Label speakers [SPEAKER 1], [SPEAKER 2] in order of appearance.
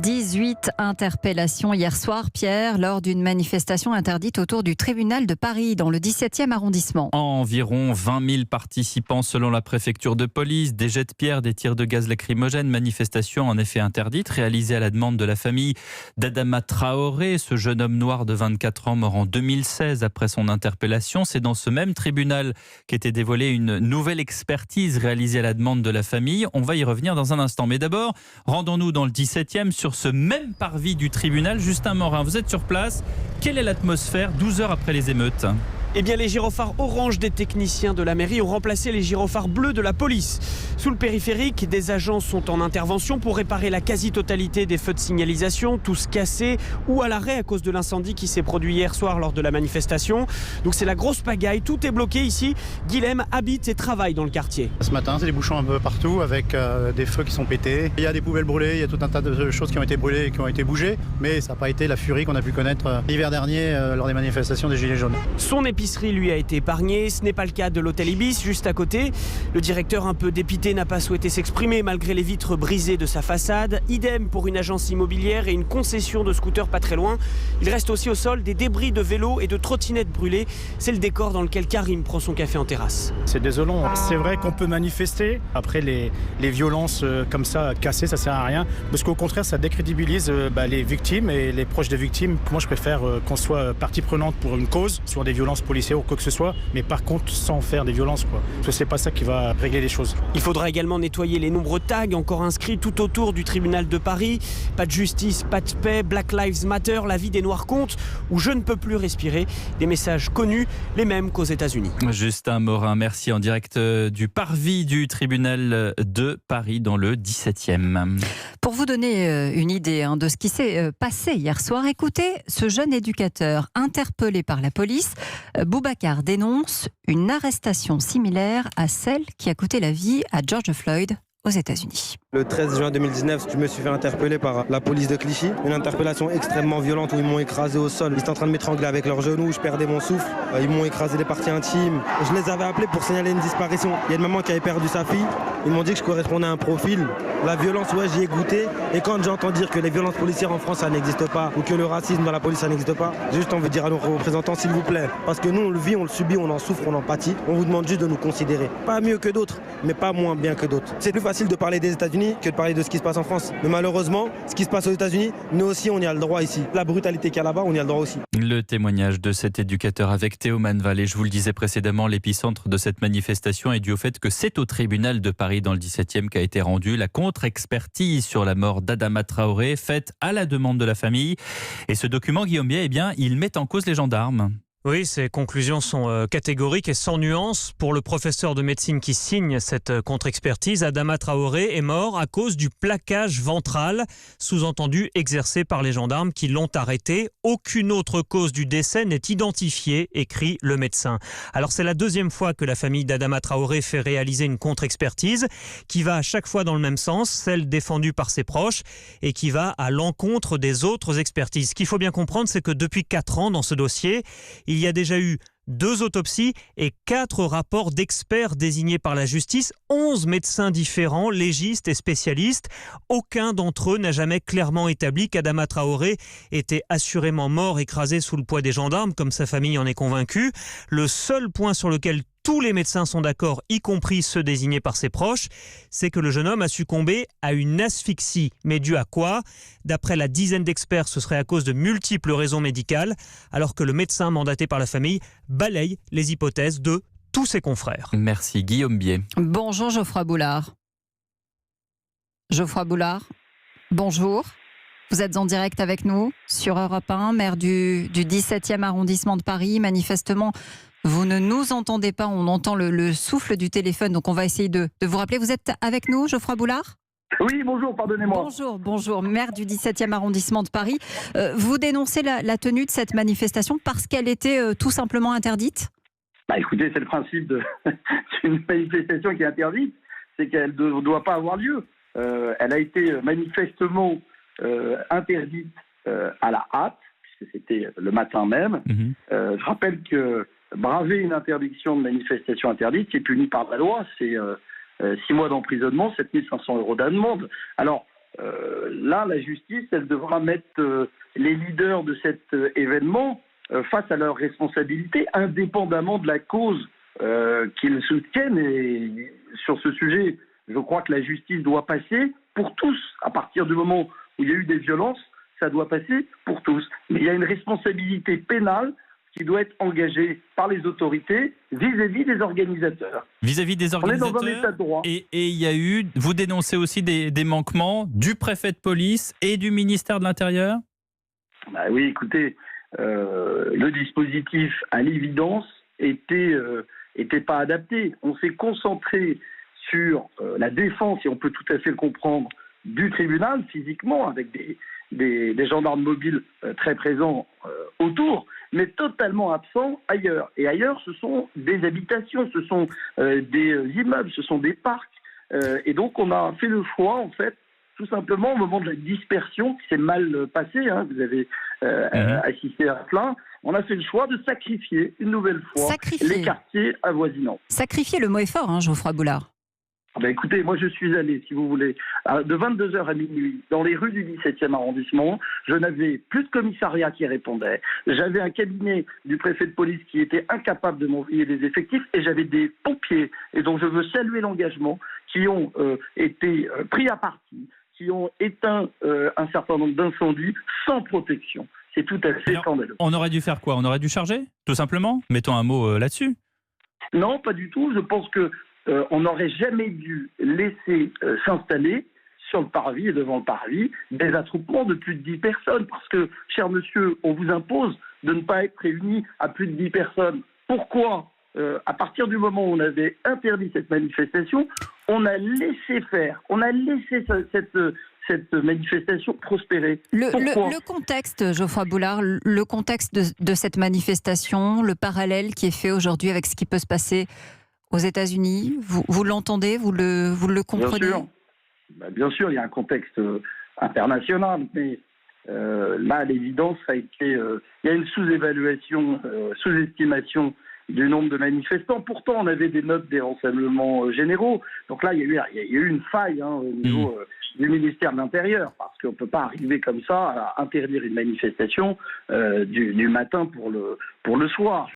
[SPEAKER 1] 18 interpellations hier soir, Pierre, lors d'une manifestation interdite autour du tribunal de Paris, dans le 17e arrondissement.
[SPEAKER 2] Environ 20 000 participants selon la préfecture de police, des jets de pierre, des tirs de gaz lacrymogène, manifestation en effet interdite, réalisée à la demande de la famille d'Adama Traoré, ce jeune homme noir de 24 ans mort en 2016 après son interpellation. C'est dans ce même tribunal qu'était dévoilée une nouvelle expertise réalisée à la demande de la famille. On va y revenir dans un instant. Mais d'abord, rendons-nous dans le 17e sur ce même parvis du tribunal. Justin Morin, vous êtes sur place. Quelle est l'atmosphère 12 heures après les émeutes ?
[SPEAKER 3] Eh bien, les gyrophares orange des techniciens de la mairie ont remplacé les gyrophares bleus de la police. Sous le périphérique, des agents sont en intervention pour réparer la quasi-totalité des feux de signalisation, tous cassés ou à l'arrêt à cause de l'incendie qui s'est produit hier soir lors de la manifestation. Donc c'est la grosse pagaille, tout est bloqué ici. Guilhem habite et travaille dans le quartier.
[SPEAKER 4] Ce matin, c'est des bouchons un peu partout avec des feux qui sont pétés. Il y a des poubelles brûlées, il y a tout un tas de choses qui ont été brûlées et qui ont été bougées. Mais ça n'a pas été la furie qu'on a pu connaître l'hiver dernier lors des manifestations des Gilets jaunes.
[SPEAKER 3] Son épicerie lui a été épargnée, ce n'est pas le cas de l'hôtel Ibis juste à côté. Le directeur un peu dépité n'a pas souhaité s'exprimer malgré les vitres brisées de sa façade. Idem pour une agence immobilière et une concession de scooters pas très loin. Il reste aussi au sol des débris de vélos et de trottinettes brûlées. C'est le décor dans lequel Karim prend son café en terrasse.
[SPEAKER 5] C'est désolant. C'est vrai qu'on peut manifester. Après les violences comme ça cassées, ça sert à rien. Parce qu'au contraire, ça décrédibilise les victimes et les proches des victimes. Moi, je préfère qu'on soit partie prenante pour une cause, sur des violences policières ou quoi que ce soit, mais par contre sans faire des violences, quoi. Parce que c'est pas ça qui va régler les choses.
[SPEAKER 3] Il faudra également nettoyer les nombreux tags encore inscrits tout autour du tribunal de Paris. Pas de justice, pas de paix, Black Lives Matter, la vie des Noirs compte, ou je ne peux plus respirer. Des messages connus, les mêmes qu'aux États-Unis.
[SPEAKER 2] Justin Morin, merci, en direct du parvis du tribunal de Paris dans le 17e.
[SPEAKER 1] Pour vous donner une idée de ce qui s'est passé hier soir, écoutez ce jeune éducateur interpellé par la police. Boubacar dénonce une arrestation similaire à celle qui a coûté la vie à George Floyd aux États-Unis.
[SPEAKER 6] Le 13 juin 2019, je me suis fait interpeller par la police de Clichy. Une interpellation extrêmement violente où ils m'ont écrasé au sol. Ils étaient en train de m'étrangler avec leurs genoux, je perdais mon souffle. Ils m'ont écrasé les parties intimes. Je les avais appelés pour signaler une disparition. Il y a une maman qui avait perdu sa fille. Ils m'ont dit que je correspondais à un profil. La violence, ouais, j'y ai goûté. Et quand j'entends dire que les violences policières en France, ça n'existe pas, ou que le racisme dans la police, ça n'existe pas, j'ai juste envie de dire à nos représentants, s'il vous plaît, parce que nous, on le vit, on le subit, on en souffre, on en pâtit. On vous demande juste de nous considérer. Pas mieux que d'autres, mais pas moins bien que d'autres. C'est plus facile de parler des États-Unis que de parler de ce qui se passe en France. Mais malheureusement, ce qui se passe aux États-Unis, nous aussi, on y a le droit ici. La brutalité qu'il y a là-bas, on y a le droit aussi.
[SPEAKER 2] Le témoignage de cet éducateur avec Théo Manval. Et je vous le disais précédemment, l'épicentre de cette manifestation est dû au fait que c'est au tribunal de Paris, dans le 17e, qu'a été rendue la contre-expertise sur la mort d'Adama Traoré, faite à la demande de la famille. Et ce document, Guillaume Biet, il met en cause les gendarmes.
[SPEAKER 7] Oui, ces conclusions sont catégoriques et sans nuance. Pour le professeur de médecine qui signe cette contre-expertise, Adama Traoré est mort à cause du plaquage ventral, sous-entendu exercé par les gendarmes qui l'ont arrêté. Aucune autre cause du décès n'est identifiée, écrit le médecin. Alors c'est la deuxième fois que la famille d'Adama Traoré fait réaliser une contre-expertise qui va à chaque fois dans le même sens, celle défendue par ses proches, et qui va à l'encontre des autres expertises. Ce qu'il faut bien comprendre, c'est que depuis 4 ans dans ce dossier, il y a déjà eu 2 autopsies et 4 rapports d'experts désignés par la justice, 11 médecins différents, légistes et spécialistes. Aucun d'entre eux n'a jamais clairement établi qu'Adama Traoré était assurément mort écrasé sous le poids des gendarmes, comme sa famille en est convaincue. Le seul point sur lequel tous les médecins sont d'accord, y compris ceux désignés par ses proches, c'est que le jeune homme a succombé à une asphyxie. Mais due à quoi ? D'après la dizaine d'experts, ce serait à cause de multiples raisons médicales, alors que le médecin mandaté par la famille balaye les hypothèses de tous ses confrères.
[SPEAKER 2] Merci Guillaume Biet.
[SPEAKER 1] Bonjour Geoffroy Boulard. Geoffroy Boulard, bonjour. Vous êtes en direct avec nous sur Europe 1, maire du 17e arrondissement de Paris. Manifestement, vous ne nous entendez pas, on entend le souffle du téléphone, donc on va essayer de vous rappeler. Vous êtes avec nous, Geoffroy Boulard ?
[SPEAKER 8] Oui, bonjour, pardonnez-moi.
[SPEAKER 1] Bonjour, maire du 17e arrondissement de Paris. Vous dénoncez la tenue de cette manifestation parce qu'elle était tout simplement interdite ?
[SPEAKER 8] Écoutez, c'est le principe d'une manifestation qui est interdite, c'est qu'elle ne doit pas avoir lieu. Elle a été manifestement interdite à la hâte, puisque c'était le matin même. Je rappelle que braver une interdiction de manifestation interdite, c'est puni par la loi, c'est 6 mois d'emprisonnement, 7 500 € d'amende. Alors, Là, la justice, elle devra mettre les leaders de cet événement face à leurs responsabilités, indépendamment de la cause qu'ils soutiennent. Et sur ce sujet, je crois que la justice doit passer pour tous. À partir du moment où il y a eu des violences, ça doit passer pour tous. Mais il y a une responsabilité pénale qui doit être engagée par les autorités vis-à-vis des organisateurs.
[SPEAKER 2] Vis-à-vis des
[SPEAKER 8] On est
[SPEAKER 2] organisateurs.
[SPEAKER 8] dans un état de droit.
[SPEAKER 2] Et il y a eu, vous dénoncez aussi des manquements du préfet de police et du ministère de l'Intérieur ?
[SPEAKER 8] Bah oui, écoutez, le dispositif, à l'évidence, était pas adapté. On s'est concentré sur la défense, et on peut tout à fait le comprendre, du tribunal, physiquement, avec des gendarmes mobiles très présents autour, mais totalement absents ailleurs. Et ailleurs, ce sont des habitations, ce sont des immeubles, ce sont des parcs. Et donc, on a fait le choix, en fait, tout simplement, au moment de la dispersion, qui s'est mal passée, hein, vous avez assisté à cela, on a fait le choix de sacrifier une nouvelle fois les quartiers avoisinants.
[SPEAKER 1] Sacrifier, le mot est fort, hein, Geoffroy Boulard.
[SPEAKER 8] Écoutez, moi je suis allé, si vous voulez, de 22h à minuit, dans les rues du 17e arrondissement. Je n'avais plus de commissariat qui répondait. J'avais un cabinet du préfet de police qui était incapable de m'envoyer des effectifs, et j'avais des pompiers, et donc je veux saluer l'engagement, qui ont été pris à partie, qui ont éteint un certain nombre d'incendies sans protection. C'est tout à fait scandaleux.
[SPEAKER 2] On aurait dû faire quoi ? On aurait dû charger, tout simplement ? Mettons un mot là-dessus.
[SPEAKER 8] Non, pas du tout. Je pense que on n'aurait jamais dû laisser s'installer sur le parvis et devant le parvis des attroupements de plus de 10 personnes. Parce que, cher monsieur, on vous impose de ne pas être réunis à plus de 10 personnes. Pourquoi à partir du moment où on avait interdit cette manifestation, on a laissé faire, on a laissé cette manifestation prospérer.
[SPEAKER 1] Le contexte, Geoffroy Boulard, le contexte de cette manifestation, le parallèle qui est fait aujourd'hui avec ce qui peut se passer aux États-Unis, vous l'entendez, vous le comprenez ?
[SPEAKER 8] Bien sûr, il y a un contexte international, mais là, à l'évidence, il y a une sous-évaluation, sous-estimation du nombre de manifestants. Pourtant, on avait des notes des renseignements généraux. Donc là, il y a eu une faille au niveau du ministère de l'Intérieur, parce qu'on ne peut pas arriver comme ça à interdire une manifestation du matin pour le soir.